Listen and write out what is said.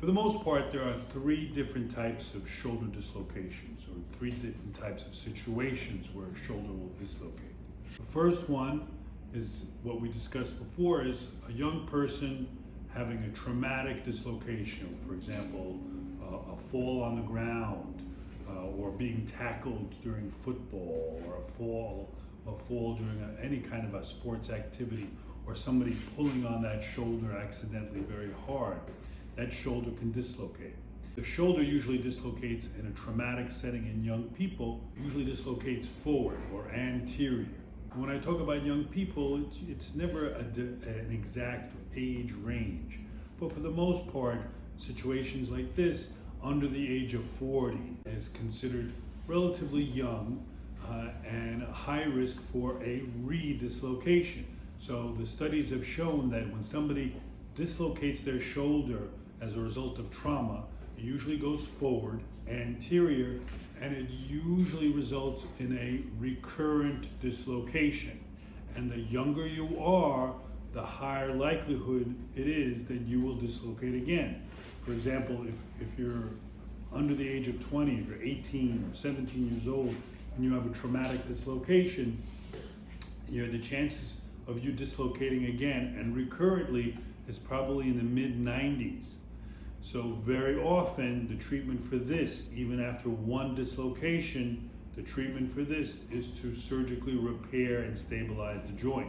For the most part, there are three different types of shoulder dislocations, or three different types of situations where a shoulder will dislocate. The first one is what we discussed before, is a young person having a traumatic dislocation. For example, a fall on the ground, or being tackled during football, or a fall during any kind of a sports activity, or somebody pulling on that shoulder accidentally very hard. That shoulder can dislocate. The shoulder usually dislocates in a traumatic setting in young people, usually dislocates forward or anterior. When I talk about young people, it's never an exact age range. But for the most part, situations like this, under the age of 40, is considered relatively young and a high risk for a re-dislocation. So the studies have shown that when somebody dislocates their shoulder as a result of trauma, it usually goes forward, anterior, and it usually results in a recurrent dislocation. And the younger you are, the higher likelihood it is that you will dislocate again. For example, if you're under the age of 20, if you're 18 or 17 years old, and you have a traumatic dislocation, the chances of you dislocating again and recurrently is probably in the mid-90s. So very often the treatment for this, even after one dislocation, the treatment for this is to surgically repair and stabilize the joint.